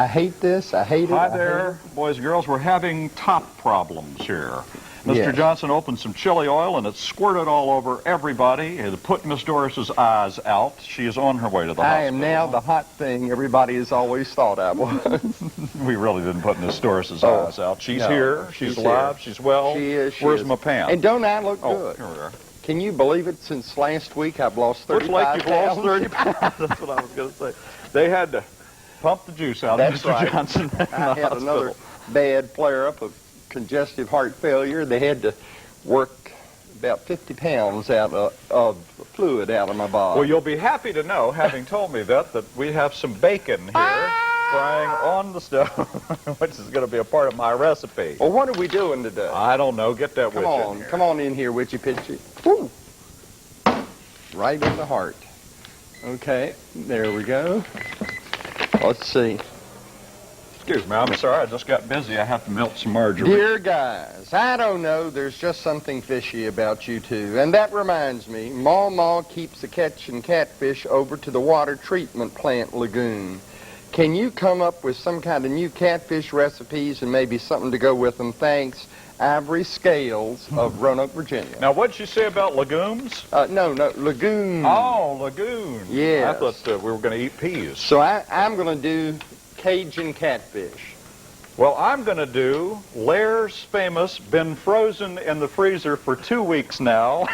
I hate this. I hate it. Hi there, boys and girls. We're having top problems here. Mr. Yes. Johnson opened some chili oil, and it squirted all over everybody. It put Miss Doris's eyes out. She is on her way to the hospital. I am now the hot thing everybody has always thought I was. We really didn't put Miss Doris's eyes out. She's here. She's alive. Here. She's well. She is. Where's my pants? And don't I look good? Here we are. Can you believe it? Since last week, I've lost 35 Looks like you've pounds. lost 30 pounds. That's what I was going to say. They had to pump the juice out of That's Mr. right. Johnson. I had another bad flare-up of congestive heart failure. They had to work about 50 pounds out of fluid out of my body. Well, you'll be happy to know, having told me that we have some bacon here frying on the stove, which is going to be a part of my recipe. Well, what are we doing today? I don't know. Get that witch in here. Come on in here, witchy pitchy. Woo! Right in the heart. Okay, there we go. Let's see. Excuse me, I'm sorry. I just got busy. I have to melt some margarine. Dear guys, I don't know, there's just something fishy about you two. And that reminds me, Ma keeps a catching catfish over to the water treatment plant lagoon. Can you come up with some kind of new catfish recipes and maybe something to go with them? Thanks, Ivory Scales of Roanoke, Virginia. Now, what'd you say about legumes? No, lagoon. Oh, lagoon. Yes. I thought we were going to eat peas. So I'm going to do Cajun catfish. Well, I'm going to do Lair's famous, been frozen in the freezer for 2 weeks now,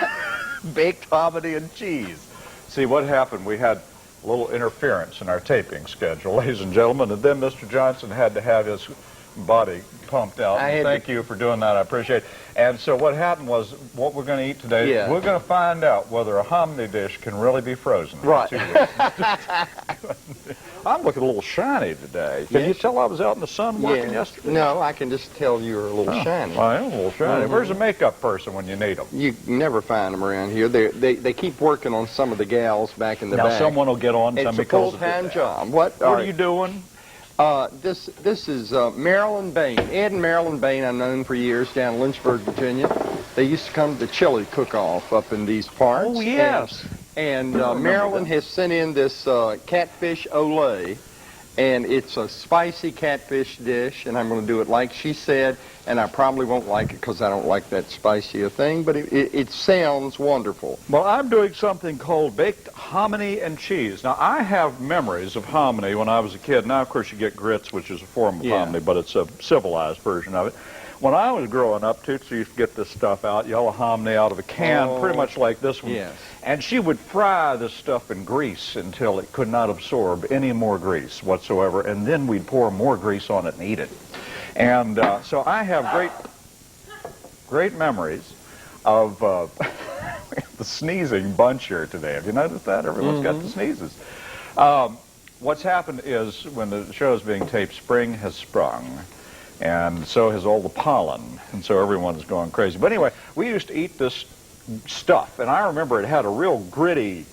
baked hominy and cheese. See, what happened? We had a little interference in our taping schedule, ladies and gentlemen, and then Mr. Johnson had to have his body pumped out. Thank you for doing that. I appreciate it. And so what happened was, what we're going to eat today, we're going to find out whether a hominy dish can really be frozen. Right. For 2 weeks. I'm looking a little shiny today. Can you tell I was out in the sun working yesterday? No, I can just tell you're a little shiny. Well, I am a little shiny. Where's the makeup person when you need them? You never find them around here. They keep working on some of the gals back in the now back. Someone will get on. It's a full-time job. What are you doing? This is Marilyn Bain. Ed and Marilyn Bain, I've known for years down in Lynchburg, Virginia. They used to come to the chili cook-off up in these parts. Oh, yes. And Marilyn has sent in this catfish olay, and it's a spicy catfish dish, and I'm going to do it like she said, and I probably won't like it because I don't like that spicy a thing, but it sounds wonderful. Well, I'm doing something called baked hominy and cheese. Now, I have memories of hominy when I was a kid. Now, of course, you get grits, which is a form of hominy, but it's a civilized version of it. When I was growing up, Tootsie used to get this stuff out, yellow hominy out of a can, pretty much like this one. Yes. And she would fry this stuff in grease until it could not absorb any more grease whatsoever, and then we'd pour more grease on it and eat it. And so I have great memories of the sneezing bunch here today. Have you noticed that? Everyone's got the sneezes. What's happened is when the show is being taped, spring has sprung. And so has all the pollen, and so everyone's going crazy. But anyway, we used to eat this stuff, and I remember it had a real gritty,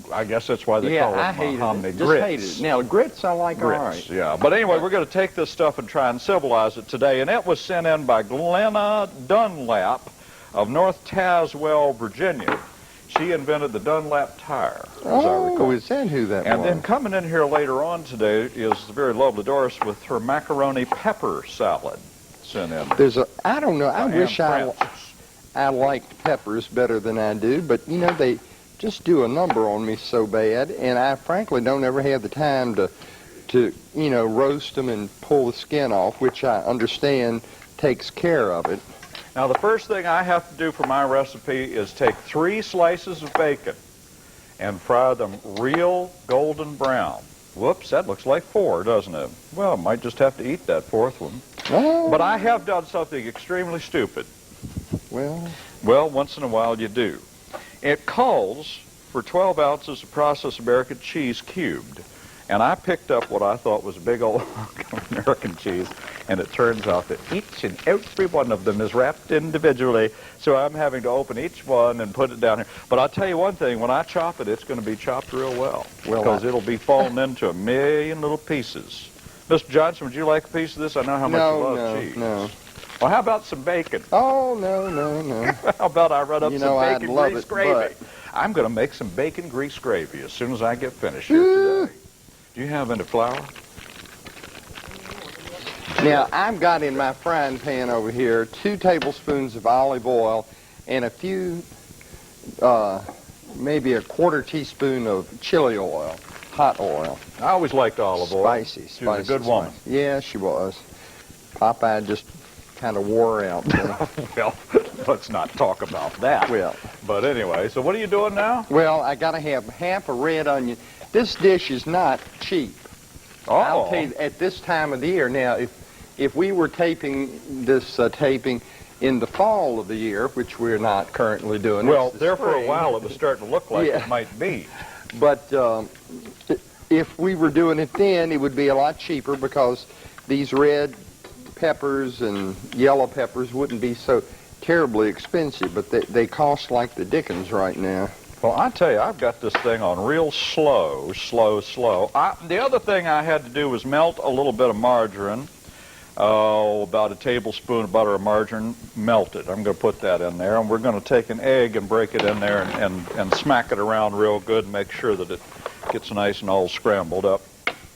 I guess that's why they call it hominy grits. Just hated it. Now, grits I like all right. Yeah, but anyway, we're going to take this stuff and try and civilize it today, and it was sent in by Glenna Dunlap of North Tazewell, Virginia. She invented the Dunlap tire, as I recall. Is that who that was? And then coming in here later on today is the very lovely Doris with her macaroni pepper salad sent in. I don't know, I wish I liked peppers better than I do, but, you know, they just do a number on me so bad, and I frankly don't ever have the time to you know, roast them and pull the skin off, which I understand takes care of it. Now, the first thing I have to do for my recipe is take 3 slices of bacon and fry them real golden brown. Whoops, that looks like 4, doesn't it? Well, I might just have to eat that 4th one. Oh. But I have done something extremely stupid. Well, once in a while you do. It calls for 12 ounces of processed American cheese cubed. And I picked up what I thought was a big old hunk of American cheese, and it turns out that each and every one of them is wrapped individually, so I'm having to open each one and put it down here. But I'll tell you one thing, when I chop it, it's going to be chopped real well, because it'll be falling into a million little pieces. Mr. Johnson, would you like a piece of this? I know how much you love cheese. No. Well, how about some bacon? Oh, no. How about I run up some I'd bacon love grease it, gravy? but... I'm going to make some bacon grease gravy as soon as I get finished here today. Do you have any flour? Now, I've got in my frying pan over here 2 tablespoons of olive oil and a few, maybe a 1/4 teaspoon of chili oil, hot oil. I always liked olive oil. Spicy. She was a good woman. Yeah, she was. Popeye just kind of wore her out. Well, let's not talk about that. Well. But anyway, so what are you doing now? Well, I got to have half a red onion. This dish is not cheap. Oh. I'll tell you, at this time of the year. Now, if we were taping this taping in the fall of the year, which we're not currently doing. Well, the there for a spring. while it was starting to look like it might be. But if we were doing it then, it would be a lot cheaper because these red peppers and yellow peppers wouldn't be so terribly expensive, but they cost like the dickens right now. Well, I tell you, I've got this thing on real slow. The other thing I had to do was melt a little bit of margarine. About a tablespoon of butter of margarine melted. I'm going to put that in there, and we're going to take an egg and break it in there and smack it around real good and make sure that it gets nice and all scrambled up.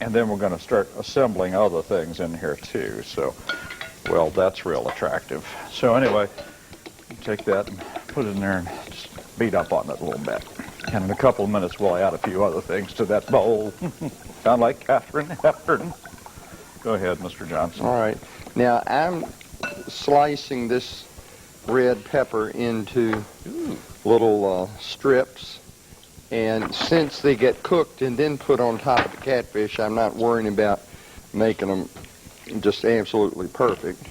And then we're going to start assembling other things in here too. So, well, that's real attractive. So anyway, take that and put it in there and just beat up on it a little bit. And in a couple of minutes, we'll add a few other things to that bowl. Sound like Catherine Hepburn. Go ahead, Mr. Johnson. All right. Now, I'm slicing this red pepper into little strips. And since they get cooked and then put on top of the catfish, I'm not worrying about making them just absolutely perfect.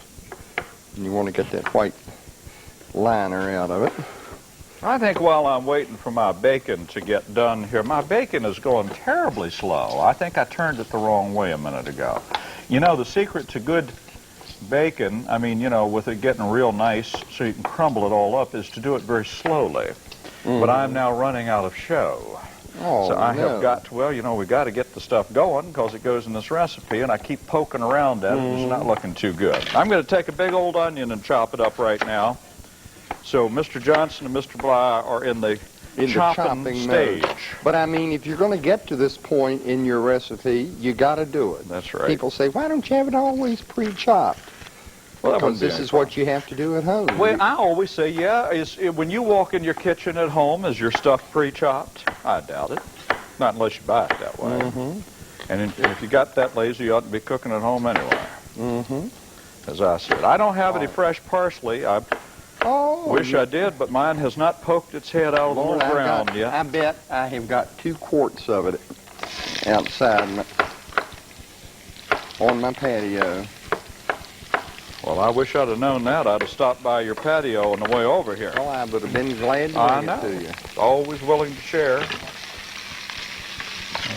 And you want to get that white liner out of it. I think while I'm waiting for my bacon to get done here, my bacon is going terribly slow. I think I turned it the wrong way a minute ago. You know, the secret to good bacon, I mean, you know, with it getting real nice so you can crumble it all up, is to do it very slowly. Mm-hmm. But I'm now running out of show. Oh, so I have got to, well, you know, we've got to get the stuff going because it goes in this recipe, and I keep poking around at it. It's not looking too good. I'm going to take a big old onion and chop it up right now. So Mr. Johnson and Mr. Bly are in the chopping stage. Mode. But I mean, if you're going to get to this point in your recipe, you got to do it. That's right. People say, why don't you have it always pre-chopped? Well, because this is what you have to do at home. Well, I always say, when you walk in your kitchen at home, is your stuff pre-chopped? I doubt it. Not unless you buy it that way. Mm-hmm. And if you got that lazy, you ought to be cooking at home anyway. Mm-hmm. As I said, I don't have any fresh parsley. I wish I did, but mine has not poked its head out of the little ground yet. I bet I have got 2 quarts of it outside on my patio. Well, I wish I'd have known that. I'd have stopped by your patio on the way over here. Well, I would have been glad to bring it to you. Always willing to share.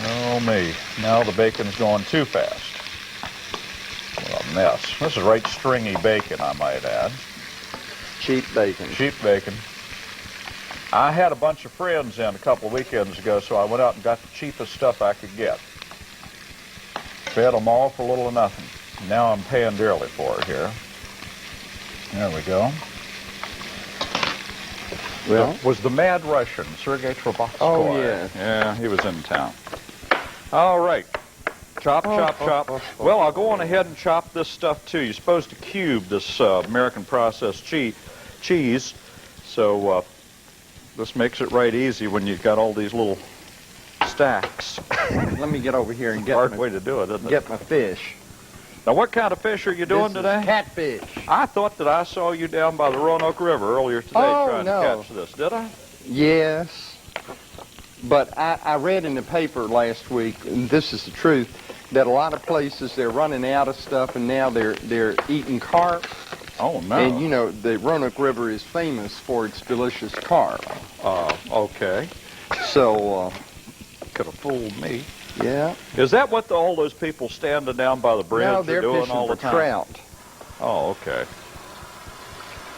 Oh, me. Now the bacon's going too fast. What a mess. This is right stringy bacon, I might add. Cheap bacon. Cheap bacon. I had a bunch of friends in a couple of weekends ago, so I went out and got the cheapest stuff I could get. Fed them all for little or nothing. Now I'm paying dearly for it here. There we go. Well, was the Mad Russian, Sergei Trebatskoy. Oh, yeah. Yeah, he was in town. All right. Chop, chop, chop. Well, I'll go on ahead and chop this stuff, too. You're supposed to cube this American processed cheese. So this makes it right easy when you've got all these little stacks. Let me get over here and get Hard way to do it, isn't it? Get my fish. Now, what kind of fish are you doing today? Catfish. I thought that I saw you down by the Roanoke River earlier today trying to catch this. Did I? Yes. But I read in the paper last week, and this is the truth, that a lot of places they're running out of stuff, and now they're eating carp. Oh, no. And, you know, the Roanoke River is famous for its delicious carp. Okay. So, could have fooled me. Yeah. Is that what all those people standing down by the bridge are doing fishing all the for time? Trout. Oh, okay.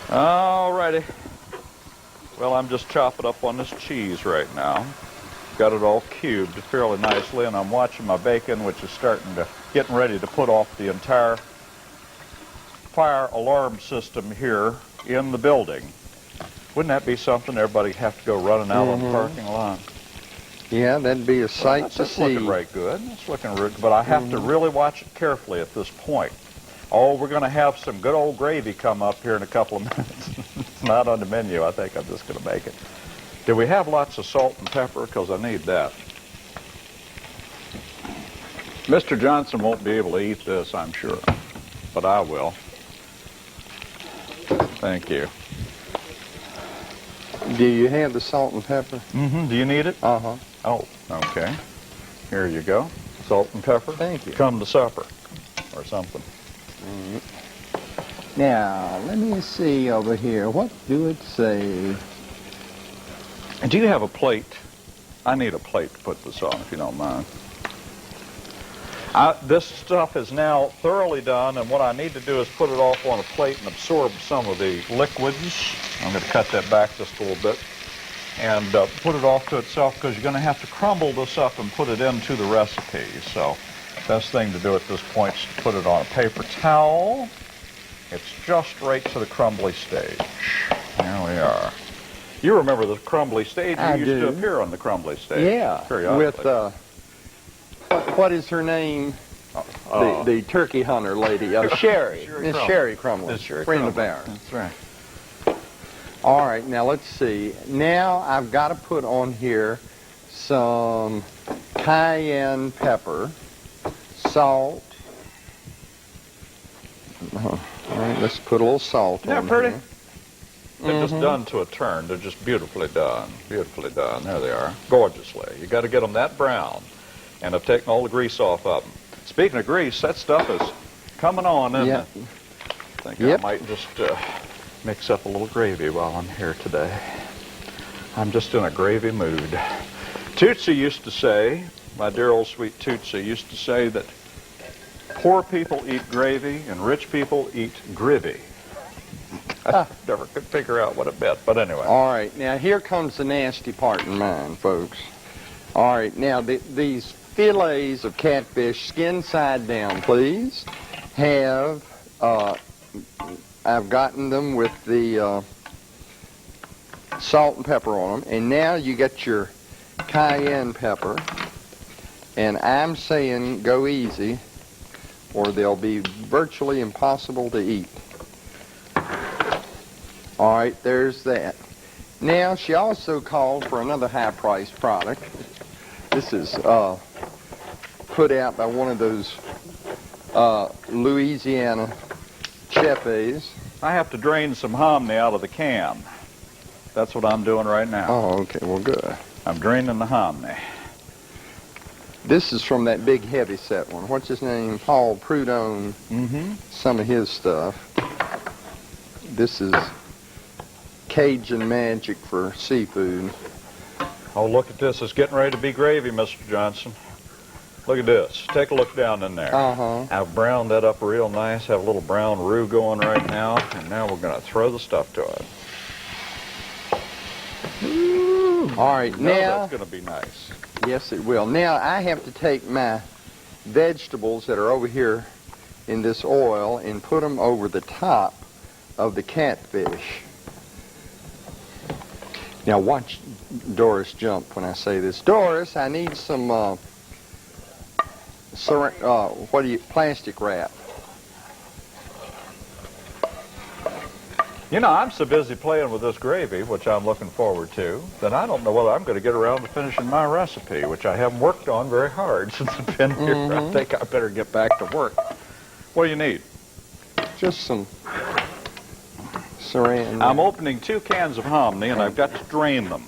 All righty. Well, I'm just chopping up on this cheese right now. Got it all cubed fairly nicely, and I'm watching my bacon, which is getting ready to put off the entire fire alarm system here in the building. Wouldn't that be something? Everybody have to go running out on the parking lot. Yeah, that'd be a sight to That's see. looking right good. It's looking good, but I have to really watch it carefully at this point. Oh, we're going to have some good old gravy come up here in a couple of minutes. It's not on the menu. I think I'm just going to make it. Do we have lots of salt and pepper? Because I need that. Mr. Johnson won't be able to eat this, I'm sure, but I will. Thank you. Do you have the salt and pepper? Mm-hmm. Do you need it? Uh-huh. Oh, okay. Here you go. Salt and pepper. Thank you. Come to supper or something. Now, let me see over here. What do it say? Do you have a plate? I need a plate to put this on, if you don't mind. This stuff is now thoroughly done, and what I need to do is put it off on a plate and absorb some of the liquids. I'm going to cut that back just a little bit and put it off to itself, because you're going to have to crumble this up and put it into the recipe. So best thing to do at this point is to put it on a paper towel. It's just right to the crumbly stage. There we are. You remember the crumbly stage? You used to appear on the crumbly stage. Yeah, periodically. With, what is her name? The turkey hunter lady, Sherry. Miss Sherry Crumlin, friend of ours. That's right. All right, now let's see. Now I've got to put on here some cayenne pepper, salt. All right, let's put a little salt on pretty? here. They're just done to a turn. They're just beautifully done. Beautifully done. There they are. Gorgeously. You got to get them that brown. And I've taken all the grease off of them. Speaking of grease, that stuff is coming on, isn't it? I think I might just mix up a little gravy while I'm here today. I'm just in a gravy mood. Tootsie used to say, my dear old sweet Tootsie used to say that poor people eat gravy and rich people eat gravy. I never could figure out what it meant, but anyway. All right, now here comes the nasty part in mine, folks. All right, now these fillets of catfish, skin side down, please, I've gotten them with the salt and pepper on them, and now you got your cayenne pepper, and I'm saying go easy, or they'll be virtually impossible to eat. All right, there's that. Now, she also called for another high-priced product. This is put out by one of those Louisiana chefs. I have to drain some hominy out of the can. That's what I'm doing right now. Oh, okay, well, good. I'm draining the hominy. This is from that big heavy-set one. What's his name? Paul Prudhomme. Mm-hmm. Some of his stuff. This is Cajun magic for seafood. Oh, look at this. It's getting ready to be gravy, Mr. Johnson. Look at this. Take a look down in there. Uh-huh. I've browned that up real nice. Have a little brown roux going right now. And now we're going to throw the stuff to it. Ooh. All right, now that's going to be nice. Yes, it will. Now, I have to take my vegetables that are over here in this oil and put them over the top of the catfish. Now, watch Doris jump when I say this. Doris, I need some plastic wrap. You know, I'm so busy playing with this gravy, which I'm looking forward to, that I don't know whether I'm going to get around to finishing my recipe, which I haven't worked on very hard since I've been here. I think I better get back to work. What do you need? Just some saran. I'm opening 2 cans of hominy, and I've got to drain them.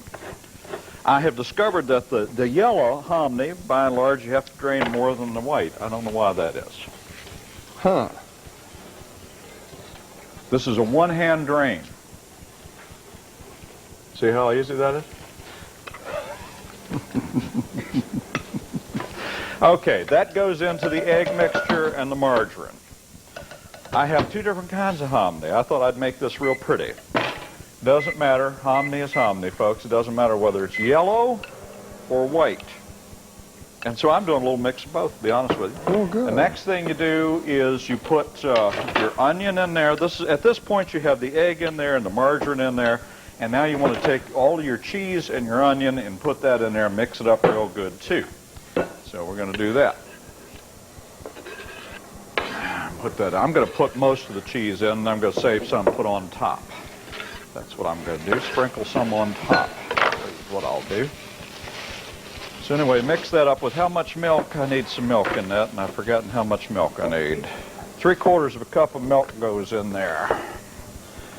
I have discovered that the yellow hominy, by and large, you have to drain more than the white. I don't know why that is. Huh. This is a one-hand drain. See how easy that is? Okay, that goes into the egg mixture and the margarine. I have 2 different kinds of hominy. I thought I'd make this real pretty. Doesn't matter. Hominy is hominy, folks. It doesn't matter whether it's yellow or white. And so I'm doing a little mix of both, to be honest with you. Oh, good. The next thing you do is you put your onion in there. At this point, you have the egg in there and the margarine in there. And now you want to take all of your cheese and your onion and put that in there and mix it up real good, too. So we're going to do that. Put that. I'm going to put most of the cheese in, and I'm going to save some to put on top. That's what I'm going to do. Sprinkle some on top. This is what I'll do. So anyway, mix that up with how much milk. I need some milk in that, and I've forgotten how much milk I need. 3/4 of a cup of milk goes in there.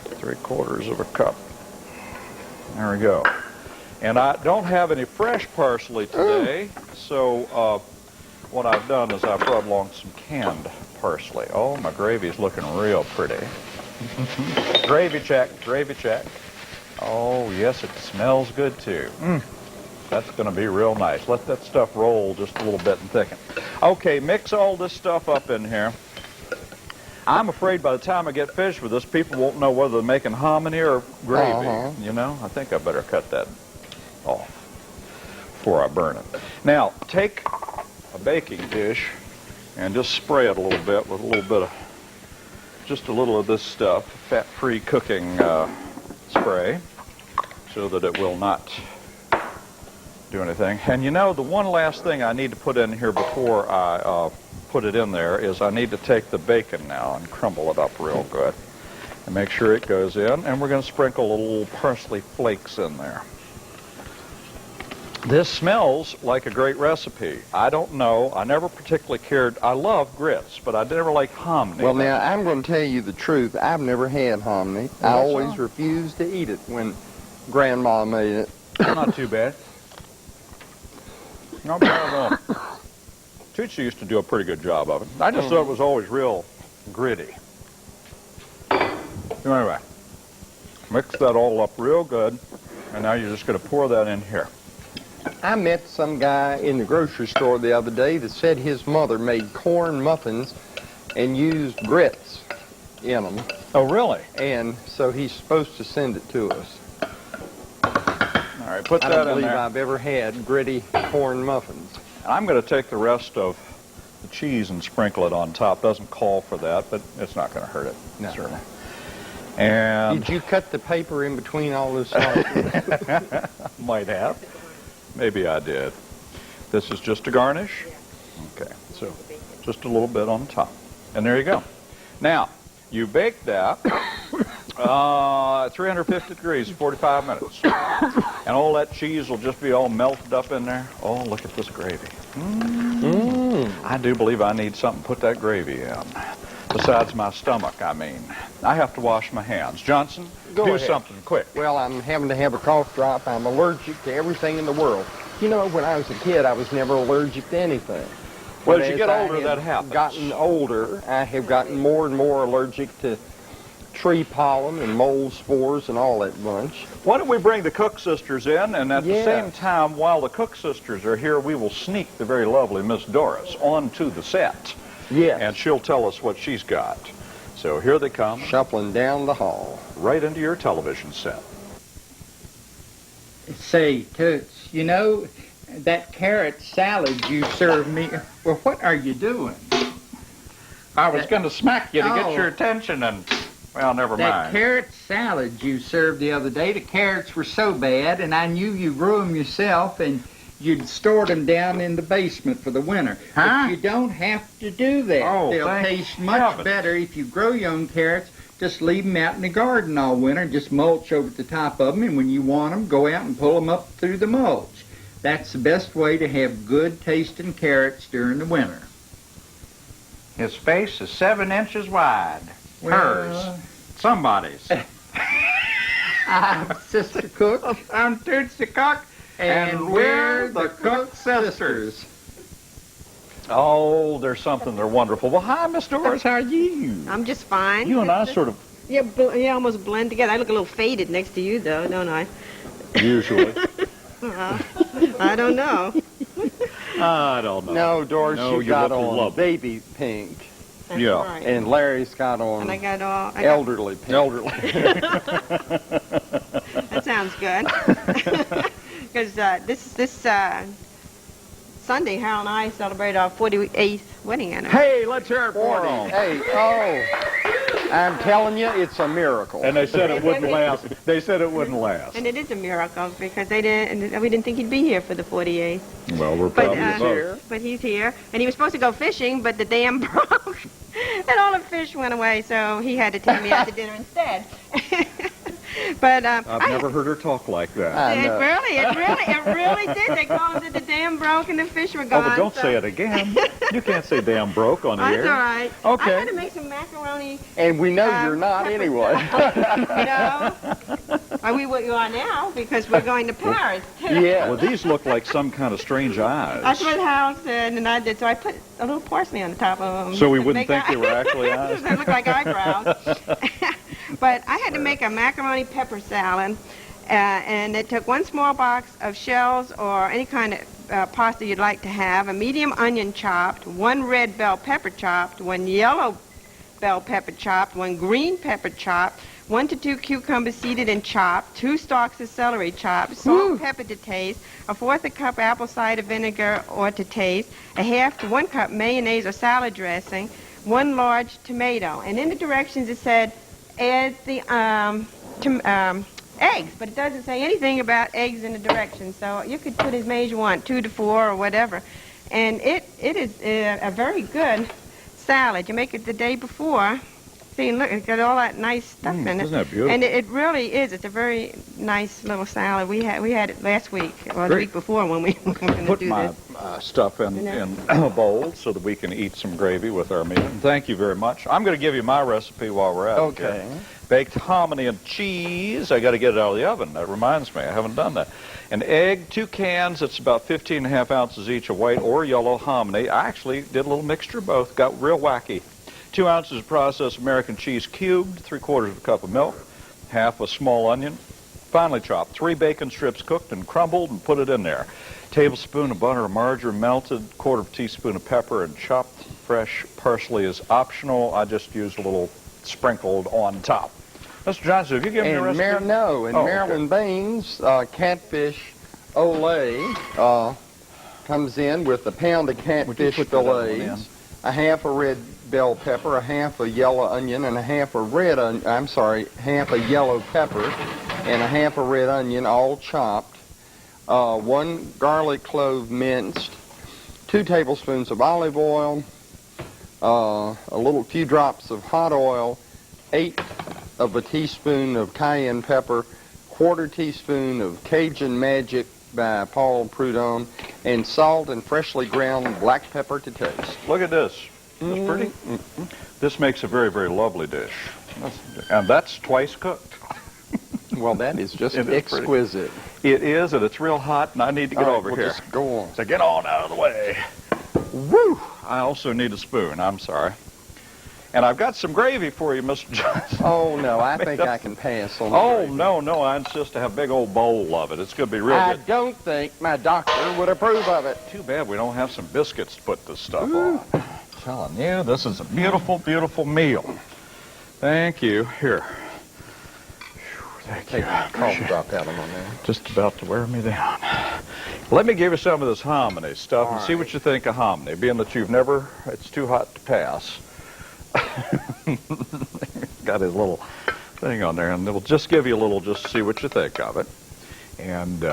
3/4 of a cup. There we go. And I don't have any fresh parsley today, so what I've done is I've brought along some canned parsley. Oh, my gravy's looking real pretty. Gravy check, gravy check. Oh, yes, it smells good too. That's going to be real nice. Let that stuff roll just a little bit and thicken. Okay, mix all this stuff up in here. I'm afraid by the time I get finished with this, people won't know whether they're making hominy or gravy. You know, I think I better cut that off before I burn it. Now, take a baking dish and just spray it a little bit with a little bit of, just a little of this stuff, fat-free cooking spray, so that it will not do anything. And you know, the one last thing I need to put in here before I put it in there is I need to take the bacon now and crumble it up real good and make sure it goes in, and we're going to sprinkle a little parsley flakes in there. This smells like a great recipe. I don't know. I never particularly cared. I love grits, but I never liked hominy. Well, now, I'm going to tell you the truth. I've never had hominy. I always refused to eat it when Grandma made it. Not too bad. Not bad at all. Tootsie used to do a pretty good job of it. I just thought it was always real gritty. Anyway, mix that all up real good, and now you're just going to pour that in here. I met some guy in the grocery store the other day that said his mother made corn muffins and used grits in them. Oh, really? And so he's supposed to send it to us. All right, put that in there. I don't believe I've ever had gritty corn muffins. I'm going to take the rest of the cheese and sprinkle it on top. Doesn't call for that, but it's not going to hurt it. No. Certainly. And did you cut the paper in between all those slices? Might have. Maybe I did. This is just a garnish. Okay, so just a little bit on top. And there you go. Now, you bake that at 350 degrees, 45 minutes. And all that cheese will just be all melted up in there. Oh, look at this gravy. I do believe I need something to put that gravy in. Besides my stomach, I mean. I have to wash my hands. Johnson, do something quick. Well, I'm having to have a cough drop. I'm allergic to everything in the world. You know, when I was a kid, I was never allergic to anything. Well, as you get older, that happens. Gotten older, I have gotten more and more allergic to tree pollen and mold spores and all that bunch. Why don't we bring the Cook sisters in, and at the same time, while the Cook sisters are here, we will sneak the very lovely Miss Doris onto the set. Yes. And she'll tell us what she's got. So here they come. Shuffling down the hall. Right into your television set. Say, Toots, you know, that carrot salad you served me, well, what are you doing? I was going to smack you to get your attention, and, well, never That mind. carrot salad you served the other day, the carrots were so bad, and I knew you grew them yourself, and you'd stored them down in the basement for the winter. But you don't have to do that. Oh, they'll taste much better if you grow your own carrots. Just leave them out in the garden all winter. Just mulch over the top of them, and when you want them, go out and pull them up through the mulch. That's the best way to have good tasting carrots during the winter. His face is 7 inches wide. Hers. Somebody's. I'm Sister Cook. I'm Toots the Cook. And we're the Cook Sisters. Oh, there's something. They're wonderful. Well, hi, Miss Doris. How are you? I'm just fine. You and I sort of... Yeah, almost blend together. I look a little faded next to you, though, don't I? Usually. I don't know. I don't know. No, Doris, No, you got look on lovely. baby pink. That's Yeah. right. And Larry's got on And I got all... elderly pink. Elderly. That sounds good. Because this Sunday, Harold and I celebrate our 48th wedding anniversary. Hey, let's hear it for 40. them. Hey, I'm telling you, it's a miracle. And they said it wouldn't last. They said it wouldn't last. And it is a miracle because we didn't think he'd be here for the 48th. Well, we're But, probably both. but he's here. And he was supposed to go fishing, but the dam broke. And all the fish went away, so he had to take me out to dinner instead. But I've never heard her talk like that. it really did. They called it the dam broke and the fish were gone. Oh, but don't so. say it again. You can't say damn broke on the That's air. all right. Okay. I had to make some macaroni. And we know you're not pepper anyway. You are now because we're going to Paris too. Yeah. Well, these look like some kind of strange eyes. That's what Hal said, and I did. So I put a little porcelain on the top of them. So we wouldn't make think they were actually eyes? They look like eyebrows. But I had to make a macaroni pepper salad, and it took 1 small box of shells or any kind of pasta you'd like to have, a medium onion chopped, 1 red bell pepper chopped, 1 yellow bell pepper chopped, 1 green pepper chopped, 1 to 2 cucumbers seeded and chopped, 2 stalks of celery chopped, salt, pepper to taste, 1/4 cup apple cider vinegar or to taste, 1/2 to 1 cup mayonnaise or salad dressing, 1 large tomato. And in the directions it said add the eggs, but it doesn't say anything about eggs in the directions. So you could put as many as you want, 2 to 4 or whatever. And it is a very good salad. You make it the day before. See, look, it's got all that nice stuff in it. Isn't that beautiful? And it really is. It's a very nice little salad. We had it last week, or the Great. week before when we were going to Put do my this. stuff in a bowl so that we can eat some gravy with our meal. And thank you very much. I'm going to give you my recipe while we're at it. Okay. Baked hominy and cheese. I got to get it out of the oven. That reminds me, I haven't done that. An egg, 2 cans. It's about 15.5 ounces each of white or yellow hominy. I actually did a little mixture of both. Got real wacky. 2 ounces of processed American cheese cubed, 3/4 cup of milk, 1/2 a small onion, finely chopped, 3 bacon strips cooked and crumbled and put it in there. Tablespoon of butter or margarine melted, 1/4 teaspoon of pepper, and chopped fresh parsley is optional. I just used a little sprinkled on top. Mr. Johnson, have you given me a recipe? Maryland Beans, catfish olay comes in with a pound of catfish put that other one in? fillets, 1/2 a red bell pepper, 1/2 a yellow onion, and 1/2 a red onion. 1/2 a yellow pepper, and 1/2 a red onion, all chopped. 1 garlic clove minced, 2 tablespoons of olive oil, a few drops of hot oil, 1/8 of a teaspoon of cayenne pepper, 1/4 teaspoon of Cajun Magic by Paul Prudhomme, and salt and freshly ground black pepper to taste. Look at this. Isn't this pretty? This makes a very, very lovely dish. And that's twice cooked. Well, that is just It is pretty. exquisite. It is, and it's real hot, and I need to get All right, over we'll here. just go on. So get on out of the way. Woo! I also need a spoon. I'm sorry. And I've got some gravy for you, Mr. Johnson. Oh, no, I think I can pass on the Oh, gravy. no, I insist to have a big old bowl of it. It's going to be real I good. don't think my doctor would approve of it. Too bad we don't have some biscuits to put this stuff on. Telling you, this is a beautiful, beautiful meal. Thank you. Here. Thank you. Take a cough drop out of my mouth. Just about to wear me down. Let me give you some of this hominy stuff and see what you think of hominy. Being that you've never, it's too hot to pass. Got his little thing on there, and we'll just give you a little just to see what you think of it. And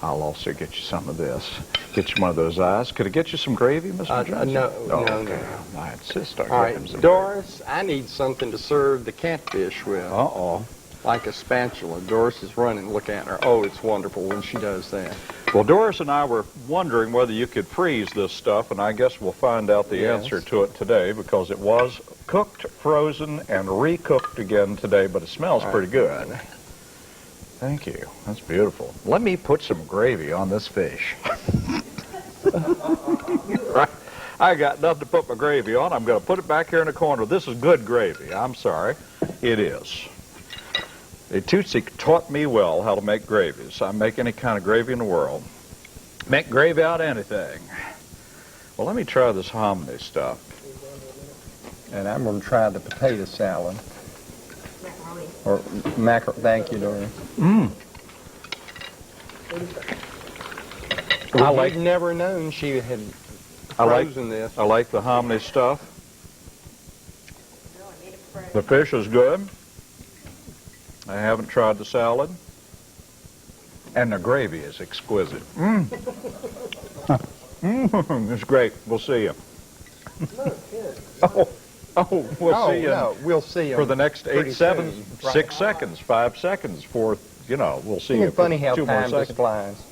I'll also get you some of this. Get you one of those eyes. Could I get you some gravy, Mr. Johnson? No. Okay. I insist on All getting right, some Doris, I need something to serve the catfish with. gravy. Uh-oh. Like a spatula. Doris is running. Look at her. Oh, it's wonderful when she does that. Well, Doris and I were wondering whether you could freeze this stuff, and I guess we'll find out the Yes. answer to it today because it was cooked, frozen, and recooked again today, but it smells pretty good. Thank you. That's beautiful. Let me put some gravy on this fish. Right. I got nothing to put my gravy on. I'm going to put it back here in the corner. This is good gravy. I'm sorry. It is. Tootsie taught me well how to make gravies. I make any kind of gravy in the world. Make gravy out of anything. Well, let me try this hominy stuff. And I'm going to try the potato salad. Or macaroni. Thank you, Doris. I've never known she had frozen this. I like the hominy stuff. The fish is good. I haven't tried the salad. And the gravy is exquisite. It's great. We'll see you. Oh, Oh, we'll see you no, we'll see for the next pretty 8, 7, soon. 6 seconds, 5 seconds, 4, we'll see Isn't you it funny for how 2 more time just seconds. flies?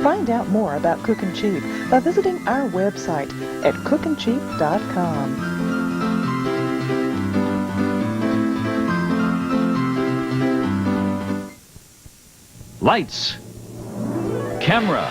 Find out more about Cookin' Cheap by visiting our website at cookincheap.com. Lights, camera,